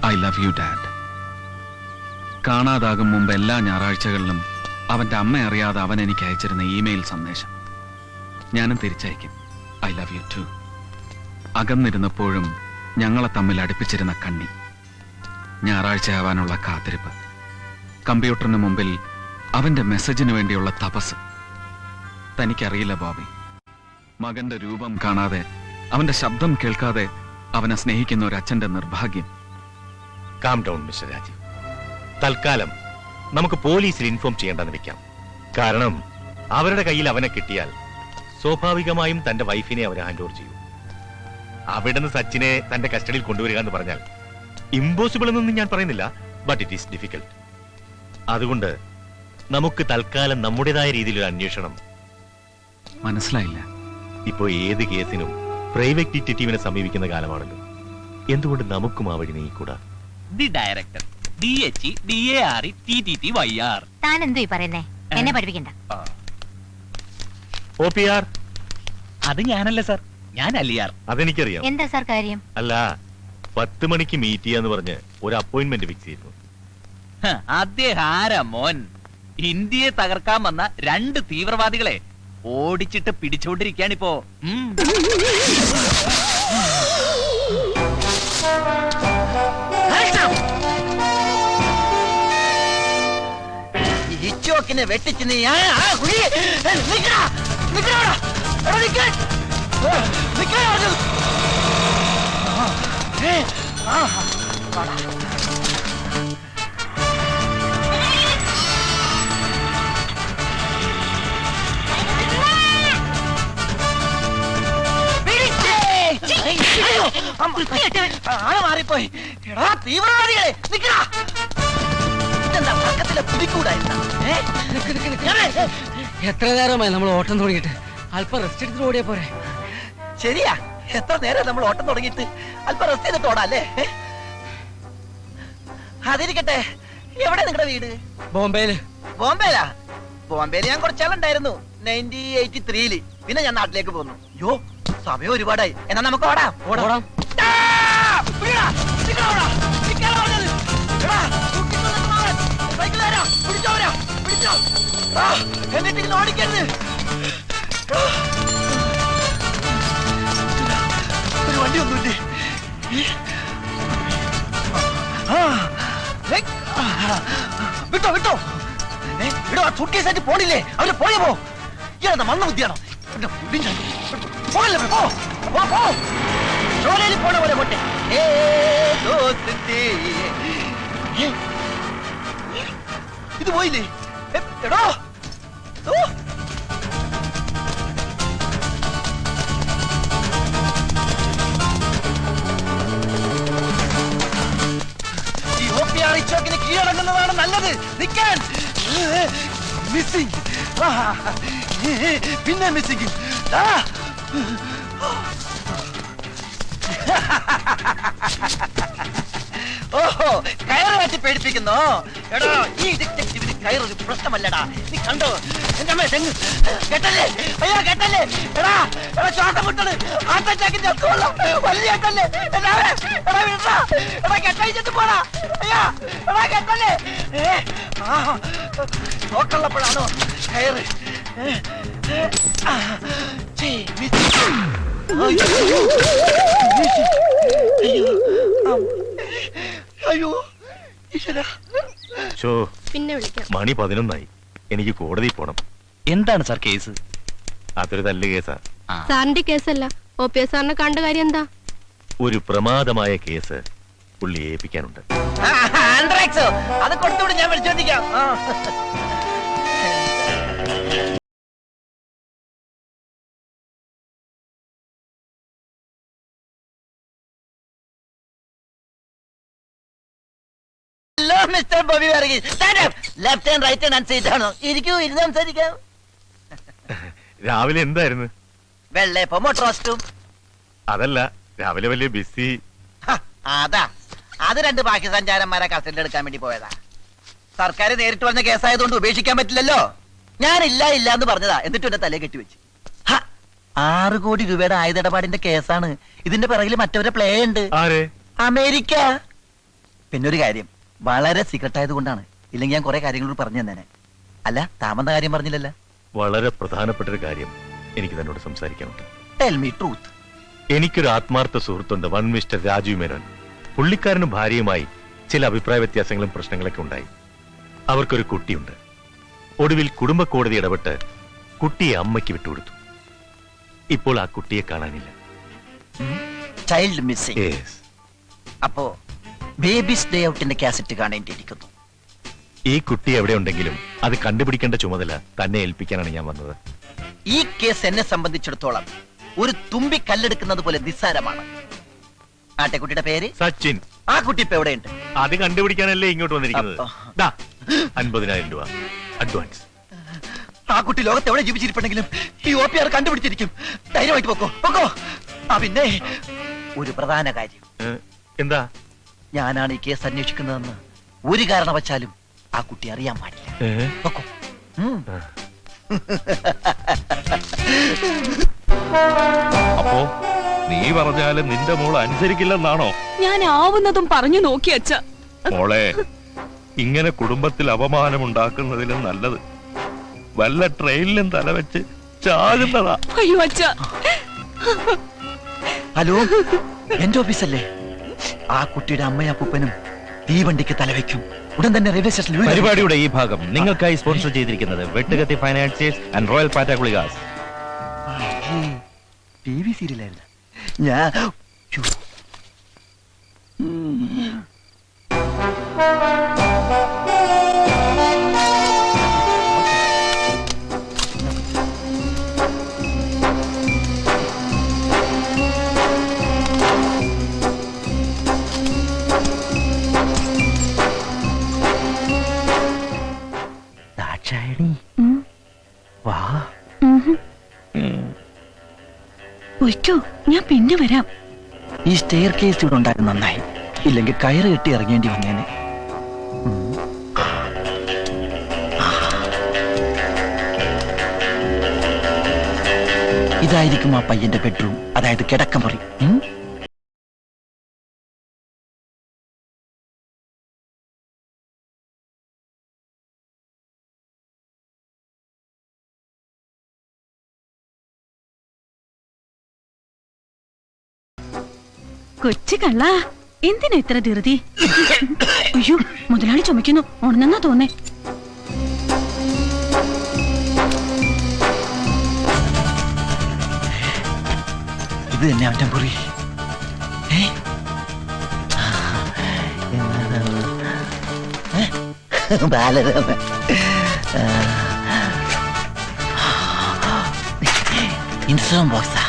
I love you dad. കാണാതാകും മുമ്പ് എല്ലാ ഞായറാഴ്ചകളിലും അവന്റെ അമ്മ അറിയാതെ അവൻ എനിക്ക് അയച്ചിരുന്ന ഇമെയിൽ സന്ദേശം ഞാനും തിരിച്ചയക്കും. I love you too. അകന്നിരുന്നപ്പോഴും ഞങ്ങളെ തമ്മിൽ അടുപ്പിച്ചിരുന്ന കണ്ണി, ഞായറാഴ്ചയാവാനുള്ള കാത്തിരിപ്പ്, കമ്പ്യൂട്ടറിന് മുമ്പിൽ അവന്റെ മെസ്സേജിന് വേണ്ടിയുള്ള തപസ്. തനിക്കറിയില്ല ബോബി, മകന്റെ രൂപം കാണാതെ, അവന്റെ ശബ്ദം കേൾക്കാതെ അവനെ സ്നേഹിക്കുന്ന ഒരു അച്ഛന്റെ നിർഭാഗ്യം. Calm down mister Rajeev. തൽക്കാലം നമുക്ക് പോലീസിൽ ഇൻഫോം ചെയ്യേണ്ടെന്ന് വെക്കാം. കാരണം അവരുടെ കയ്യിൽ അവനെ കിട്ടിയാൽ സ്വാഭാവികമായും തന്റെ വൈഫിനെ അവർ ഹാൻഡ് ഓവർ ചെയ്യും. അവിടുന്ന് സച്ചിനെ തന്റെ കസ്റ്റഡിയിൽ കൊണ്ടുവരിക എന്ന് പറഞ്ഞാൽ ഇമ്പോസിബിൾ എന്നൊന്നും ഞാൻ പറയുന്നില്ല, ബട്ട് ഇറ്റ് ഈസ് ഡിഫിക്കൽട്ട്. അതുകൊണ്ട് നമുക്ക് തൽക്കാലം നമ്മുടേതായ രീതിയിലൊരു അന്വേഷണം. മനസ്സിലായില്ല. ഇപ്പോ ഏത് കേസിനും പ്രൈവറ്റ് ഡിറ്റക്റ്റീവിനെ സമീപിക്കുന്ന കാലമാണല്ലോ. എന്തുകൊണ്ട് നമുക്കും ആ വഴി നീക്കൂടാ? The director DHE-DARE-TTTYR. താൻ എന്തോ പറയുന്നേ? എന്നെ പഠിപ്പിക്കണ്ട. OPR അത് ഞാനല്ല സാർ, ഞാൻ അലിയാർ. അതെനിക്കറിയാം. എന്താ സാർ കാര്യം? അല്ല, 10 മണിക്ക് മീറ്റ് ചെയ്യാന്ന് പറഞ്ഞ് ഒരു അപ്പോയിന്റ്മെന്റ് ഫിക്സ് ചെയ്തു. അദ്ദേഹം ആരാ മോൻ? ഇന്ത്യയെ തകർക്കാൻ വന്ന 2 തീവ്രവാദികളെ ഓടിച്ചിട്ട് പിടിച്ചോണ്ടിരിക്കാണിപ്പോ. ഇച്ചോക്കിനെ വെട്ടിച്ച് നീ മാറിപ്പോയി. എടാ തീവ്രവാദികളെ നിക്കടാ. എത്ര നേരമായി നമ്മൾ ഓട്ടം തുടങ്ങിയിട്ട്? അല്പം റെസ്റ്റ് എടുത്തിട്ട് ഓടിയാ പോരെ? ശരിയാ, എത്ര നേരം നമ്മൾ ഓട്ടം തുടങ്ങിയിട്ട്? അല്പം റെസ്റ്റ് ചെയ്തിട്ട് ഓടാല്ലേ? അതിരിക്കട്ടെ, എവിടെ നിങ്ങളുടെ വീട്? ബോംബെയില്. ബോംബെയിലാ? ബോംബെയില് ഞാൻ കുറച്ചാളുണ്ടായിരുന്നു 1983-ല്. പിന്നെ ഞാൻ നാട്ടിലേക്ക് പോന്നു. യോ, സമയം ഒരുപാടായി. എന്നാ നമുക്ക് ഓടാം. ഓടാം. എന്നിട്ട് ഓടിക്കരുത്. ഒരു വണ്ടി ഒന്നുമില്ലേ? വിട്ടോ വിട്ടോ വിടോ. ആ സുട്കേസായിട്ട് പോണില്ലേ? അവര് പോയ പോ. ഇയാളെന്താ മന്ന ബുദ്ധിയാണോ? പോകല്ലേ? പോ പോ. ജോലിയിൽ പോണ പോലെ പോട്ടെ. ഇത് പോയില്ലേ? എടോ ഈ OPR ചോക്കിന് കീഴടങ്ങുന്നതാണ് നല്ലത്. നിൽക്കാൻ മിസ്സിംഗ്, പിന്നെ മിസ്സിംഗ്. ഓഹോ, കയറ് മാറ്റി പേടിപ്പിക്കുന്നോ? എടാ, ഈ ഡിറ്റക്റ്റീവിന് കയറൊരു പ്രശ്നമല്ലടാ. നീ കണ്ടോ? എന്റെ അമ്മ തെങ്ങ് കെട്ടല്ലേ? അയ്യോ കെട്ടല്ലേ? എടാ എടാ, ശ്വാസം മുട്ടണ്. ആട്ടച്ചാക്കിന്റെ അസുഖം വലിയ കെട്ടല്ലേ? എടാ വിടാ. എടാ കെട്ടഴിച്ചിട്ട് പോടാ. അയ്യോ എടാ കെട്ടല്ലേ? നോക്കള്ളപ്പോഴാണോ കയറ്? അയ്യോ പിന്നെ വിളിക്കാം. മണി 11 എനിക്ക് കോടതി പോണം. എന്താണ് സാർ കേസ്? അതൊരു തല്ല് കേസാ. സാറിന്റെ കേസല്ല, OPS സാറിനെ കണ്ട കാര്യം എന്താ? ഒരു പ്രമാദമായ കേസ് പുള്ളി ഏൽപ്പിക്കാനുണ്ട്. അത് കൊടുത്തുകൂടി ഞാൻ വിളിച്ചോണ്ടിരിക്കാം. Hello mister Bobby Varghese. Stand up. Left and right hand seat ആണോ? ഇരിക്കൂ, ഇരുന്ന് സംസാരിക്കാം. രാവിലെ എന്തായിരുന്നു? വെള്ളയപ്പം റോസ്റ്റും. അതല്ല, രാവിലെ വലിയ ബിസി. അതാ, അത് 2 പാകിസ്ഥാൻ ചാരന്മാരെ കസ്റ്റഡിയിൽ എടുക്കാൻ വേണ്ടി പോയതാ. സർക്കാർ നേരിട്ട് പറഞ്ഞ കേസായതുകൊണ്ട് ഉപേക്ഷിക്കാൻ പറ്റില്ലല്ലോ. ഞാൻ ഇല്ല എന്ന് പറഞ്ഞതാ, എന്നിട്ട് എന്റെ തലയെ കെട്ടിവെച്ച്. 6 കോടി രൂപയുടെ ആയുധ ഇടപാടിന്റെ കേസാണ്. ഇതിന്റെ പിറകിൽ മറ്റവരെ പ്ലേ ഉണ്ട്. ആരെ? അമേരിക്ക. പിന്നെ ഒരു കാര്യം, വളരെ സീക്രട്ട് ആയതുകൊണ്ടാണ്. ഇല്ലെങ്കിൽ ഞാൻ കുറെ കാര്യങ്ങളോട് പറഞ്ഞു തന്നേനെ. അല്ല, താമന്ന കാര്യം പറഞ്ഞില്ലല്ലോ. വളരെ പ്രധാനപ്പെട്ട ഒരു കാര്യം എനിക്ക് തന്നോട് സംസാരിക്കാനുണ്ട്. Tell me truth. എനിക്കൊരു ആത്മാർത്ഥ സുഹൃത്തുണ്ട്, വൺ മിസ്റ്റർ രാജീവ് മേനോൻ. പുള്ളിക്കാരനും ഭാര്യയുമായി ചില അഭിപ്രായ വ്യത്യാസങ്ങളും പ്രശ്നങ്ങളൊക്കെ ഉണ്ടായി. അവർക്കൊരു കുട്ടിയുണ്ട്. ഒടുവിൽ കുടുംബ കോടതി ഇടപെട്ട് കുട്ടിയെ അമ്മയ്ക്ക് വിട്ടുകൊടുത്തു. ഇപ്പോൾ ആ കുട്ടിയെ കാണാനില്ല. Child missing. Yes. അപ്പോ ബേബീസ് ഡേ ഔട്ടിന്റെ കാസറ്റ് കാണേണ്ടിയിരിക്കുന്നു. ഈ കുട്ടി എവിടെ ഉണ്ടെങ്കിലും അത് കണ്ടുപിടിക്കേണ്ട ചുമതല തന്നെ ഏൽപ്പിക്കാനാണ് ഞാൻ വന്നത്. ഈ കേസ് എന്നെ സംബന്ധിച്ചിടത്തോളം ഒരു തുമ്പി കല്ലെടുക്കുന്നത് പോലെ നിസ്സാരമാണ്. ആട്ടെക്കുട്ടിയുടെ പേര് സച്ചിൻ. ആ കുട്ടി ഇപ്പൊ എവിടെയുണ്ട്? അത് കണ്ടുപിടിക്കാനല്ലേ ഇങ്ങോട്ട് വന്നിരിക്കുന്നത്. ദാ, 50,000 രൂപ അഡ്വാൻസ്. ആ കുട്ടി ലോകത്ത് എവിടെ ജീവിച്ചിരിപ്പുണ്ടെങ്കിലും ഈ OPR കണ്ടുപിടിച്ചിരിക്കും. ധൈര്യമായിട്ട് പോക്കോ പോക്കോ. ആ പിന്നെ ഒരു പ്രധാന കാര്യം, എന്താ? ഞാനാണ് ഈ കേസ് അന്വേഷിക്കുന്നതെന്ന് ഒരു കാരണവശാലും ആ കുട്ടി അറിയാൻ പാടില്ല. പൊക്കോ. അപ്പോ നീ പറഞ്ഞാലും നിന്റെ മോൾ അനുസരിക്കില്ലെന്നാണോ? ഞാൻ ആവുന്നതും പറഞ്ഞു നോക്കി അച്ഛ. മോളെ, ഇങ്ങനെ കുടുംബത്തിൽ അപമാനം ഉണ്ടാക്കുന്നതിലും നല്ലത് വല്ല ട്രെയിനിലും തലവെച്ച് ചാകുന്നതാ. അയ്യോ അച്ഛ. ഹലോ, എന്റെ ഓഫീസല്ലേ? ആ കുട്ടിയുടെ അമ്മയും അപ്പൂപ്പനും തീവണ്ടിക്ക് തലവെക്കും. ഉടൻ തന്നെ റെയിൽവേ സ്റ്റേഷനിൽ. പരിപാടിയുടെ ഈ ഭാഗം നിങ്ങൾക്കായി സ്പോൺസർ ചെയ്തിരിക്കുന്നത് വെട്ടുകത്തി ഫൈനാൻസിയേഴ്സ് ആൻഡ് റോയൽ പാറ്റ ഗുളികാസ്. TV സീരിയലായിരുന്നു ഞാൻ. ദാക്ഷായണി വാ. ഒയ്ക്കോ, ഞാൻ പിന്നെ വരാം. ഈ സ്റ്റെയർ കേസ് ഇവിടെ ഉണ്ടായത് നന്നായി. ഇല്ലെങ്കിൽ കയറ് കെട്ടി ഇറങ്ങേണ്ടി വന്നേനെ. ഇതായിരിക്കും ആ പയ്യന്റെ ബെഡ്റൂം, അതായത് കിടക്കമുറി. കൊച്ചു കള്ള, എന്തിനാ ഇത്ര ധൃതി? അയ്യോ, മുതലാളി ചുമക്കുന്നു. ഉണന്നെന്നാ തോന്നേ. ഇത് തന്നെ അവന്റെ മുറി. ബാലരാമ. ഇൻഷുറൻസ് ബോക്സാ.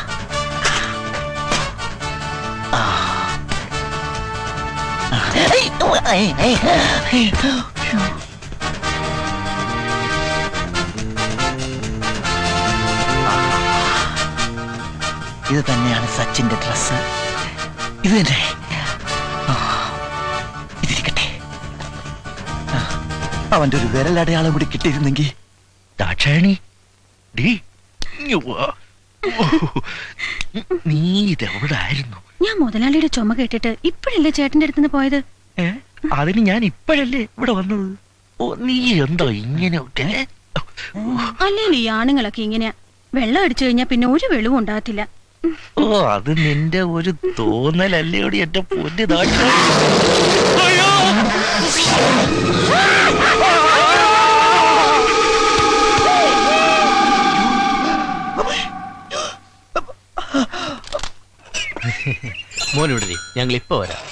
ഇത് തന്നെയാണ് സച്ചിന്റെ ഡ്രസ്. ഇത് തന്നെ. ഇതിരിക്കട്ടെ. അവന്റെ ഒരു വിരലടയാളം കൂടി കിട്ടിയിരുന്നെങ്കിൽ. ദാക്ഷായണി, നീ ഇതെവിടായിരുന്നു? ഞാൻ മുതലാളിയുടെ ചുമ കേട്ടിട്ട് ഇപ്പോഴല്ലേ ചേട്ടന്റെ അടുത്തുനിന്ന് പോയത്. അതിന് ഞാൻ ഇപ്പോഴല്ലേ ഇവിടെ വന്നത്. ഓ, നീ എന്തോ ഇങ്ങനെയൊക്കെ? അല്ലെങ്കിൽ ഈ ആണുങ്ങളൊക്കെ ഇങ്ങനെയാ. വെള്ളം അടിച്ചു കഴിഞ്ഞാൽ പിന്നെ ഒരു വെളിവും ഉണ്ടാകത്തില്ല. ഓ, അത് നിന്റെ ഒരു തോന്നലല്ലേടി എന്റെ പൊന്നു ദാക്ഷായണി. മോനിവിടെ ഞങ്ങൾ ഇപ്പൊ വരാം.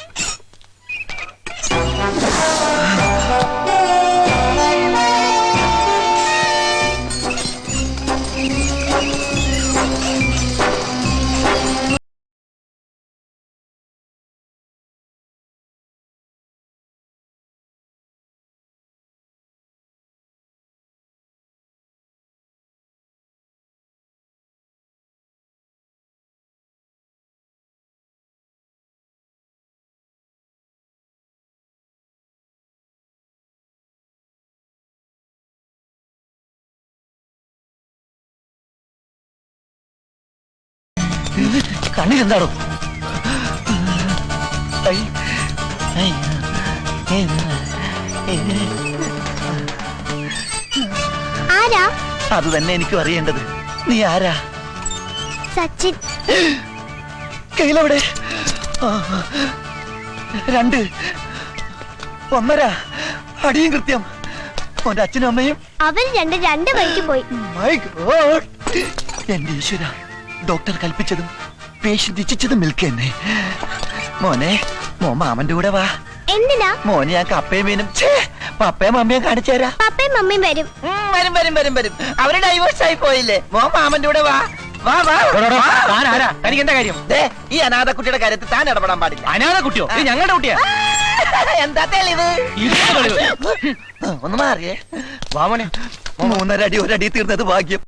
കണ്ണിലെന്താണോ? ആരാ? അത് തന്നെ എനിക്കും അറിയേണ്ടത്. നീ ആരാ? സച്ചിൻ. കയ്യിലെവിടെ? 2, 1.5 അടിയും കൃത്യം. ഓന്റെ അച്ഛനും അമ്മയും അവർ രണ്ട് വഴിക്ക് പോയി. My God. എന്റെ ഈശ്വര, ഡോക്ടർ കൽപ്പിച്ചതും പേഷ്യന്റ് ഇച്ഛിച്ചതും മിൽക്കെന്നെ. മോനെ, മോൻ മാമന്റെ കൂടെ വാ. എന്തിനാ? മോനെ ഞാൻ കപ്പയും മീനും പപ്പയും മമ്മിയും കാണിച്ചു തരാം. പപ്പയും മമ്മിയും വരും. വരും. അവര് ഡൈവേഴ്സ് ആയി പോയില്ലേ? മോൻ മാമന്റെ കൂടെ വാ. വാ വാ. തനിക്ക് എന്താ കാര്യം? ദേ, ഈ അനാഥ കുട്ടിയുടെ കാര്യത്തിൽ താൻ ഇടപെടാൻ പാടില്ല. അനാഥ കുട്ടിയോ? ഇത് ഞങ്ങളുടെ കുട്ടിയാ. എന്താ തെളിവ്? ഒന്ന് മാറിയേ. വാമനെ 3 അടി 1 അടി തീർന്നത് ഭാഗ്യം.